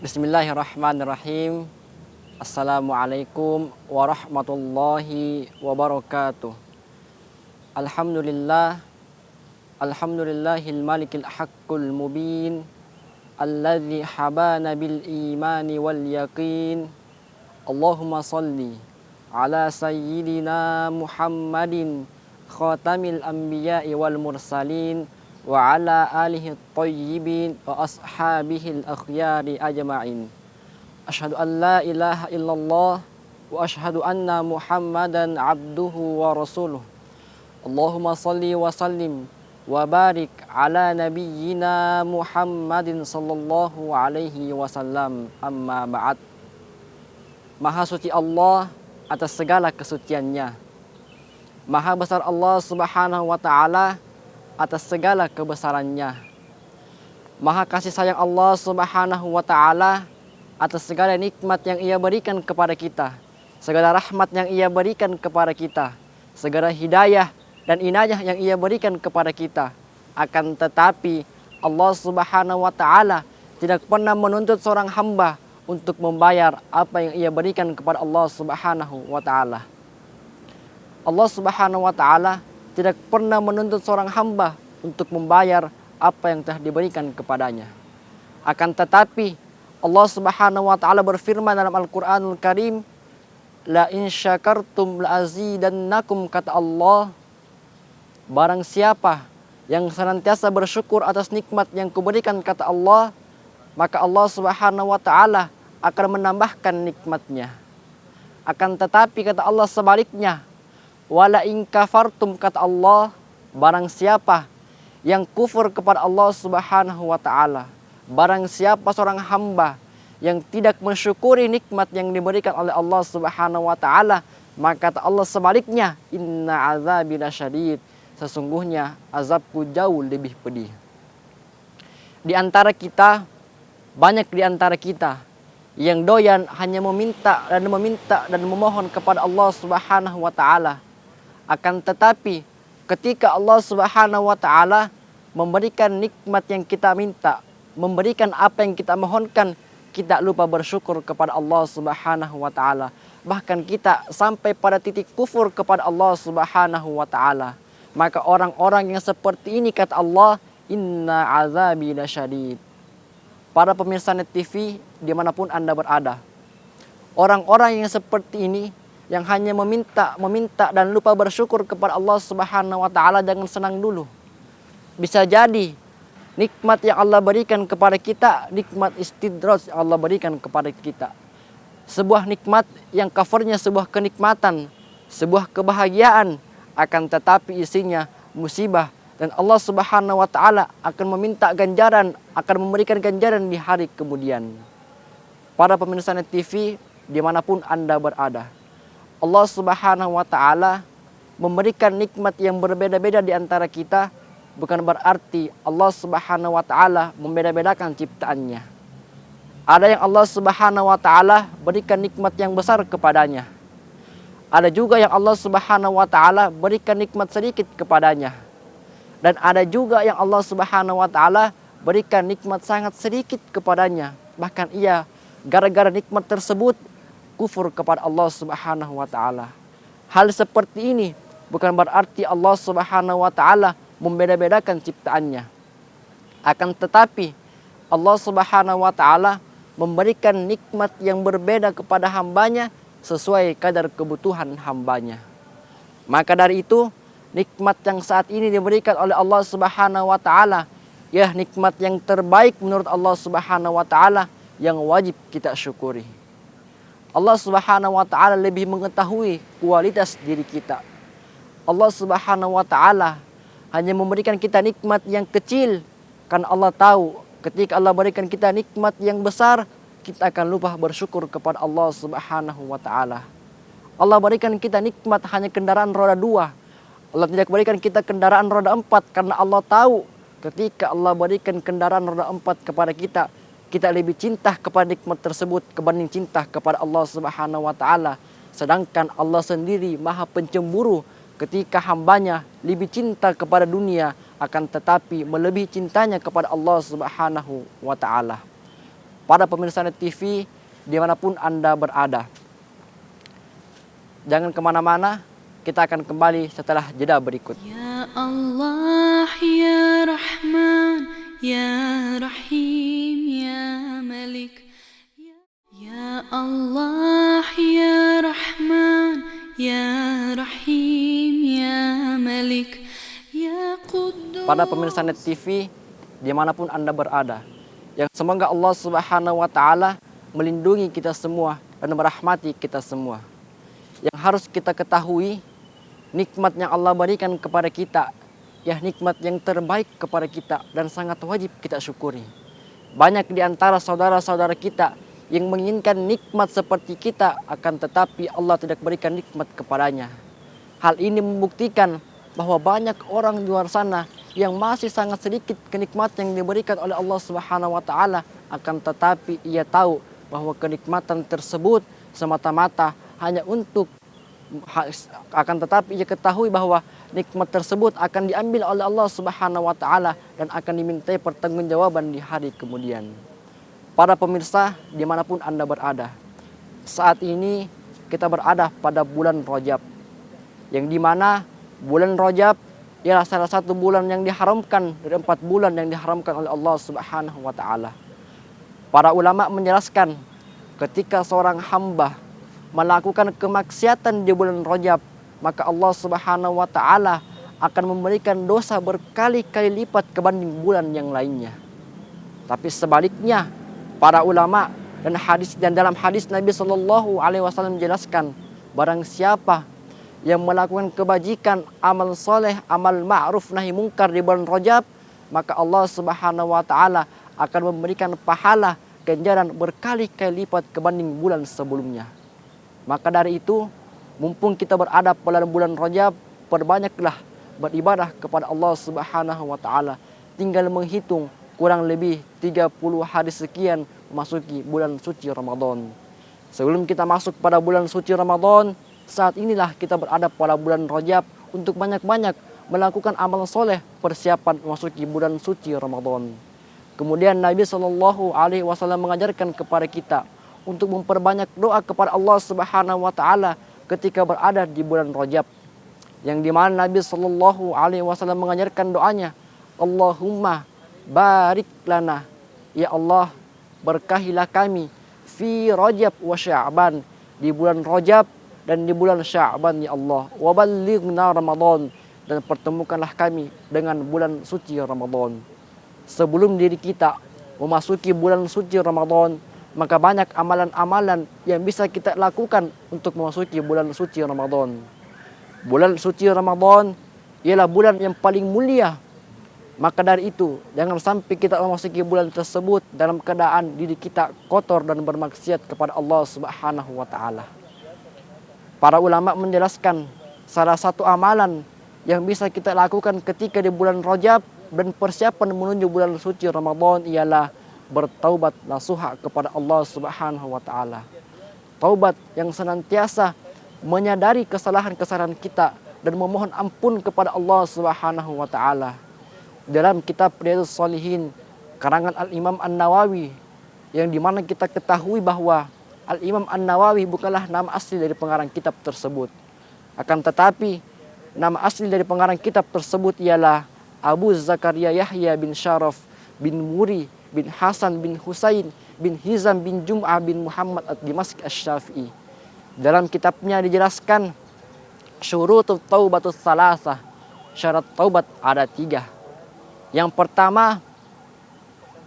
Bismillahirrahmanirrahim. Assalamualaikum warahmatullahi wabarakatuh. Alhamdulillah. Alhamdulillahil malikil haqqul mubin. Alladzi habana bil imani wal yaqin. Allahumma salli ala sayyidina Muhammadin khatamil anbiya'i wal mursalin wa ala alihi thayyibin wa ashabihil akhyari ajma'in. Asyhadu an la ilaha illallah wa asyhadu anna Muhammadan abduhu wa rasuluh. Allahumma salli wa sallim wa barik ala nabiyyina Muhammadin sallallahu alaihi wasallam. Amma ba'd. Maha suci Allah atas segala kesuciannya. Maha besar Allah Subhanahu wa taala atas segala kebesarannya. Maha kasih sayang Allah Subhanahu wa taala atas segala nikmat yang Ia berikan kepada kita, segala rahmat yang Ia berikan kepada kita, segala hidayah dan inayah yang Ia berikan kepada kita. Akan tetapi Allah Subhanahu wa taala tidak pernah menuntut seorang hamba untuk membayar apa yang Ia berikan kepada Allah Subhanahu wa taala. Allah Subhanahu wa taala tidak pernah menuntut seorang hamba untuk membayar apa yang telah diberikan kepadanya. Akan tetapi Allah Subhanahu wa taala berfirman dalam Al-Qur'anul Karim, la in syakartum la azidannakum, kata Allah, barang siapa yang senantiasa bersyukur atas nikmat yang kuberikan, kata Allah, maka Allah Subhanahu wa taala akan menambahkan nikmatnya. Akan tetapi kata Allah sebaliknya, wala in kafartum, kata Allah, barang siapa yang kufur kepada Allah Subhanahu wa taala, barang siapa seorang hamba yang tidak mensyukuri nikmat yang diberikan oleh Allah Subhanahu wa taala, maka kata Allah sebaliknya, inna azabi lasyadid, sesungguhnya azabku jauh lebih pedih. Di antara kita, banyak di antara kita yang doyan hanya meminta dan memohon kepada Allah Subhanahu wa taala. Akan tetapi ketika Allah Subhanahu wa taala memberikan nikmat yang kita minta, memberikan apa yang kita mohonkan, kita lupa bersyukur kepada Allah Subhanahu wa taala. Bahkan kita sampai pada titik kufur kepada Allah Subhanahu wa taala. Maka orang-orang yang seperti ini, kata Allah, inna azabi lasyadid. Para pemirsa Net TV dimanapun Anda berada, orang-orang yang seperti ini, yang hanya meminta dan lupa bersyukur kepada Allah Subhanahu wa taala, jangan senang dulu. Bisa jadi nikmat yang Allah berikan kepada kita, nikmat istidraj yang Allah berikan kepada kita, sebuah nikmat yang covernya sebuah kenikmatan, sebuah kebahagiaan, akan tetapi isinya musibah, dan Allah Subhanahu wa taala akan meminta ganjaran, akan memberikan ganjaran di hari kemudian. Para pemirsa Net TV dimanapun Anda berada, Allah Subhanahu wa taala memberikan nikmat yang berbeda-beda di antara kita, bukan berarti Allah Subhanahu wa taala membeda-bedakan ciptaannya. Ada yang Allah Subhanahu wa taala berikan nikmat yang besar kepadanya. Ada juga yang Allah Subhanahu wa taala berikan nikmat sedikit kepadanya. Dan ada juga yang Allah Subhanahu wa taala berikan nikmat sangat sedikit kepadanya. Bahkan ia gara-gara nikmat tersebut kufur kepada Allah Subhanahu wa taala. Hal seperti ini bukan berarti Allah Subhanahu wa taala membeda-bedakan ciptaannya. Akan tetapi Allah Subhanahu wa taala memberikan nikmat yang berbeda kepada hambanya sesuai kadar kebutuhan hambanya. Maka dari itu, nikmat yang saat ini diberikan oleh Allah Subhanahu wa taala, ya nikmat yang terbaik menurut Allah Subhanahu wa taala yang wajib kita syukuri. Allah Subhanahu wa taala lebih mengetahui kualitas diri kita. Allah Subhanahu wa taala hanya memberikan kita nikmat yang kecil, karena Allah tahu ketika Allah berikan kita nikmat yang besar, kita akan lupa bersyukur kepada Allah Subhanahu wa taala. Allah berikan kita nikmat hanya kendaraan roda 2. Allah tidak berikan kita kendaraan roda 4, karena Allah tahu ketika Allah berikan kendaraan roda 4 kepada kita, kita lebih cinta kepada nikmat tersebut kebanding cinta kepada Allah Subhanahu wa taala. Sedangkan Allah sendiri Maha Pencemburu ketika hambanya lebih cinta kepada dunia, akan tetapi melebihi cintanya kepada Allah Subhanahu wa taala. Pada pemirsa Net TV dimanapun Anda berada. Jangan kemana-mana, kita akan kembali setelah jeda berikut. Ya Allah, Ya Rahman, Ya Rahim, Ya Malik. Ya Allah, Ya Rahman, Ya Rahim, Ya Malik, Ya Quddus. Pada pemirsa Net TV dimanapun Anda berada, yang semoga Allah Subhanahu wa Ta'ala melindungi kita semua dan merahmati kita semua. Yang harus kita ketahui, nikmat yang Allah berikan kepada kita, ya nikmat yang terbaik kepada kita dan sangat wajib kita syukuri. Banyak di antara saudara-saudara kita yang menginginkan nikmat seperti kita, akan tetapi Allah tidak berikan nikmat kepadanya. Hal ini membuktikan bahwa banyak orang di luar sana yang masih sangat sedikit kenikmatan yang diberikan oleh Allah Subhanahu wa Ta'ala, akan tetapi ia tahu bahwa kenikmatan tersebut semata-mata hanya untuk, akan tetapi ia ketahui bahwa nikmat tersebut akan diambil oleh Allah Subhanahu wa Ta'ala dan akan dimintai pertanggungjawaban di hari kemudian. Para pemirsa dimanapun Anda berada, saat ini kita berada pada bulan Rajab, yang dimana bulan Rajab ialah salah satu bulan yang diharamkan dari 4 bulan yang diharamkan oleh Allah Subhanahu wa Ta'ala. Para ulama menjelaskan, ketika seorang hamba melakukan kemaksiatan di bulan Rajab, maka Allah Subhanahu wa Ta'ala akan memberikan dosa berkali-kali lipat kebanding bulan yang lainnya. Tapi sebaliknya, para ulama dan dalam hadis Nabi Shallallahu Alaihi Wasallam menjelaskan, barang siapa yang melakukan kebajikan, amal soleh, amal ma'ruf nahi mungkar di bulan Rajab, maka Allah Subhanahu wa Ta'ala akan memberikan pahala ganjaran berkali-kali lipat kebanding bulan sebelumnya. Maka dari itu, mumpung kita berada pada bulan Rajab, perbanyaklah beribadah kepada Allah Subhanahu wa Ta'ala. Tinggal menghitung, kurang lebih 30 hari sekian memasuki bulan suci Ramadan. Sebelum kita masuk pada bulan suci Ramadan, saat inilah kita berada pada bulan Rajab untuk banyak-banyak melakukan amal soleh persiapan memasuki bulan suci Ramadan. Kemudian Nabi Shallallahu Alaihi Wasallam mengajarkan kepada kita untuk memperbanyak doa kepada Allah Subhanahu wa Ta'ala ketika berada di bulan Rajab, yang dimana Nabi Shallallahu Alaihi Wasallam mengajarkan doanya, Allahumma barik lana, ya Allah berkahilah kami fi Rajab wa Sya'ban, di bulan Rajab dan di bulan Sya'ban, ya Allah, wa ballighna Ramadan, dan pertemukanlah kami dengan bulan suci Ramadan. Sebelum diri kita memasuki bulan suci Ramadan, maka banyak amalan-amalan yang bisa kita lakukan untuk memasuki bulan suci Ramadan. Bulan suci Ramadan ialah bulan yang paling mulia. Maka dari itu, jangan sampai kita memasuki bulan tersebut dalam keadaan diri kita kotor dan bermaksiat kepada Allah Subhanahu wa Ta'ala. Para ulama menjelaskan, salah satu amalan yang bisa kita lakukan ketika di bulan Rajab dan persiapan menuju bulan suci Ramadan ialah bertaubat nasuha kepada Allah Subhanahu wa Ta'ala. Taubat yang senantiasa menyadari kesalahan-kesalahan kita dan memohon ampun kepada Allah Subhanahu wa Ta'ala. Dalam kitab Riyadhus Shalihin karangan Al-Imam An-Nawawi, yang dimana kita ketahui bahwa Al-Imam An-Nawawi bukanlah nama asli dari pengarang kitab tersebut. Akan tetapi nama asli dari pengarang kitab tersebut ialah Abu Zakaria Yahya bin Syaraf bin Muri bin Hasan bin Husain bin Hizam bin Jum'ah bin Muhammad ad-Dimashqi asy-Syafi'i. Dalam kitabnya dijelaskan, syurutut taubatus salasah, syarat taubat ada 3. Yang pertama,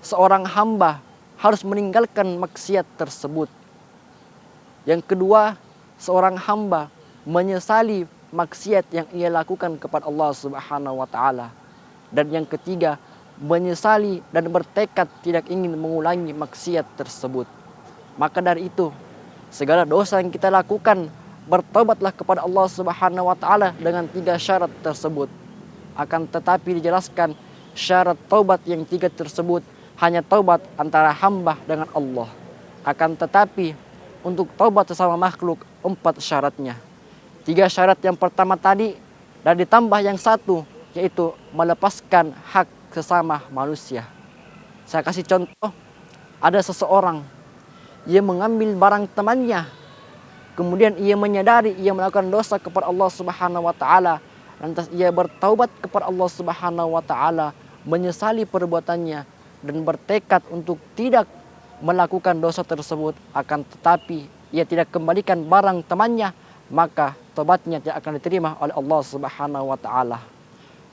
seorang hamba harus meninggalkan maksiat tersebut. Yang kedua, seorang hamba menyesali maksiat yang ia lakukan kepada Allah Subhanahu wa Ta'ala. Dan yang ketiga, menyesali dan bertekad tidak ingin mengulangi maksiat tersebut. Maka dari itu, segala dosa yang kita lakukan, bertobatlah kepada Allah Subhanahu wa Ta'ala dengan 3 syarat tersebut. Akan tetapi dijelaskan, syarat taubat yang 3 tersebut hanya taubat antara hamba dengan Allah. Akan tetapi untuk taubat sesama makhluk 4 syaratnya. 3 syarat yang pertama tadi dan ditambah yang 1, yaitu melepaskan hak sesama manusia. Saya kasih contoh, ada seseorang ia mengambil barang temannya, kemudian ia menyadari ia melakukan dosa kepada Allah Subhanahu wa taala, lantas ia bertaubat kepada Allah Subhanahu wa taala, menyesali perbuatannya dan bertekad untuk tidak melakukan dosa tersebut, akan tetapi ia tidak kembalikan barang temannya, maka tobatnya tidak akan diterima oleh Allah Subhanahu wa taala.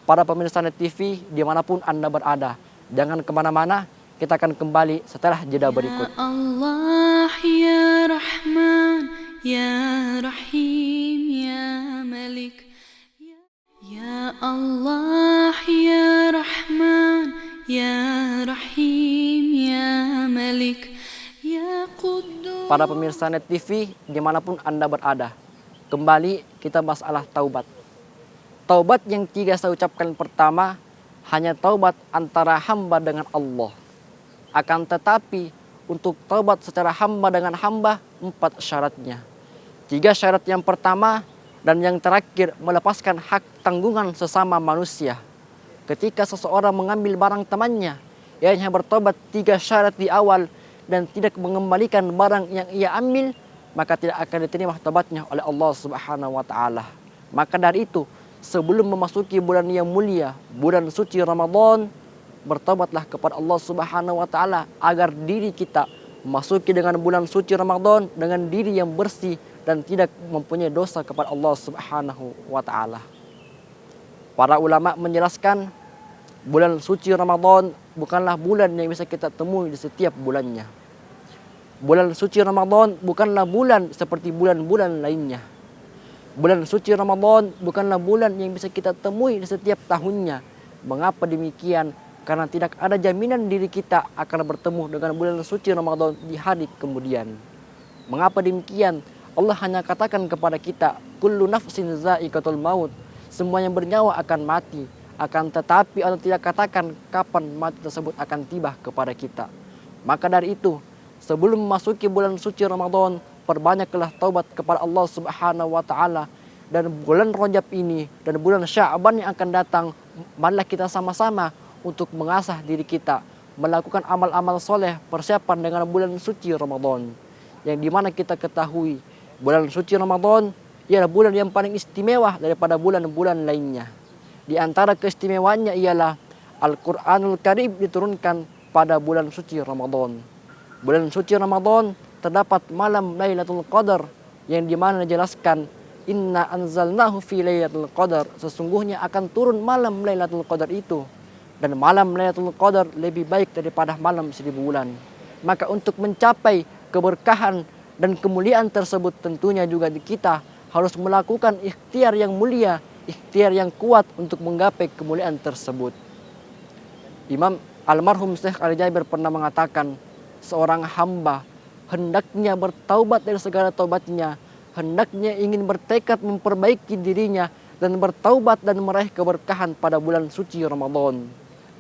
Para pemirsa Net TV dimanapun Anda berada, jangan kemana-mana, kita akan kembali setelah jeda berikut. Ya Allah ya Rahman ya Rahim ya Malik, ya Allah ya Rahman ya Rahim ya Malik ya Quddus. Para pemirsa Net TV dimanapun Anda berada, kembali kita masalah taubat. Taubat yang 3 saya ucapkan pertama hanya taubat antara hamba dengan Allah. Akan tetapi untuk taubat secara hamba dengan hamba 4 syaratnya. 3 syarat yang pertama dan yang terakhir melepaskan hak tanggungan sesama manusia. Ketika seseorang mengambil barang temannya, ia hanya bertobat 3 syarat di awal dan tidak mengembalikan barang yang ia ambil, maka tidak akan diterima taubatnya oleh Allah Subhanahu wa taala. Maka dari itu, sebelum memasuki bulan yang mulia, bulan suci Ramadan, bertobatlah kepada Allah Subhanahu wa taala agar diri kita memasuki dengan bulan suci Ramadan dengan diri yang bersih dan tidak mempunyai dosa kepada Allah Subhanahu wa taala. Para ulama menjelaskan bulan suci Ramadan bukanlah bulan yang bisa kita temui di setiap bulannya. Bulan suci Ramadan bukanlah bulan seperti bulan-bulan lainnya. Bulan suci Ramadan bukanlah bulan yang bisa kita temui di setiap tahunnya. Mengapa demikian? Karena tidak ada jaminan diri kita akan bertemu dengan bulan suci Ramadan di hari kemudian. Mengapa demikian? Allah hanya katakan kepada kita, kullu nafsin za'iqatul maut. Semua yang bernyawa akan mati. Akan tetapi Allah tidak katakan kapan mati tersebut akan tiba kepada kita. Maka dari itu, sebelum memasuki bulan suci Ramadan, perbanyaklah taubat kepada Allah Subhanahu wa taala. Dan bulan Rajab ini dan bulan Sya'ban yang akan datang, marilah kita sama-sama untuk mengasah diri kita, melakukan amal-amal soleh persiapan dengan bulan suci Ramadan. Yang dimana kita ketahui bulan suci Ramadan ialah bulan yang paling istimewa daripada bulan-bulan lainnya. Di antara keistimewaannya ialah Al-Quranul Karim diturunkan pada bulan suci Ramadan. Bulan suci Ramadan terdapat malam Lailatul Qadar yang dimana dijelaskan inna anzalnahu fi Lailatul Qadar, sesungguhnya akan turun malam Lailatul Qadar itu. Dan malam Lailatul Qadar lebih baik daripada malam 1000 bulan. Maka untuk mencapai keberkahan dan kemuliaan tersebut tentunya juga kita harus melakukan ikhtiar yang mulia, ikhtiar yang kuat untuk menggapai kemuliaan tersebut. Imam almarhum Syekh Ali Jaber pernah mengatakan, seorang hamba hendaknya bertaubat dari segala taubatnya, hendaknya ingin bertekad memperbaiki dirinya dan bertaubat dan meraih keberkahan pada bulan suci Ramadan.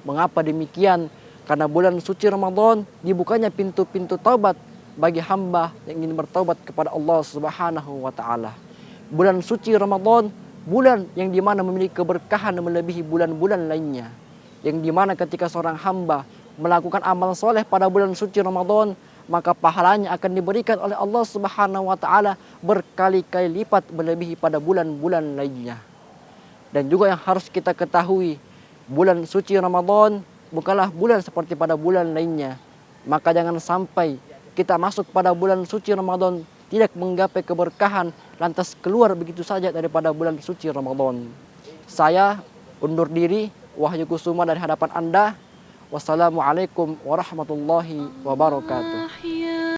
Mengapa demikian? Karena bulan suci Ramadan dibukanya pintu-pintu taubat bagi hamba yang ingin bertaubat kepada Allah Subhanahu wa taala. Bulan suci Ramadan, bulan yang dimana memiliki keberkahan melebihi bulan-bulan lainnya. Yang dimana ketika seorang hamba melakukan amal soleh pada bulan suci Ramadan, maka pahalanya akan diberikan oleh Allah Subhanahu wa taala berkali-kali lipat melebihi pada bulan-bulan lainnya. Dan juga yang harus kita ketahui, bulan suci Ramadan bukanlah bulan seperti pada bulan lainnya. Maka jangan sampai kita masuk pada bulan suci Ramadan tidak menggapai keberkahan lantas keluar begitu saja daripada bulan suci Ramadan. Saya undur diri, Wahyu Kusuma dari hadapan Anda. Wassalamualaikum warahmatullahi wabarakatuh.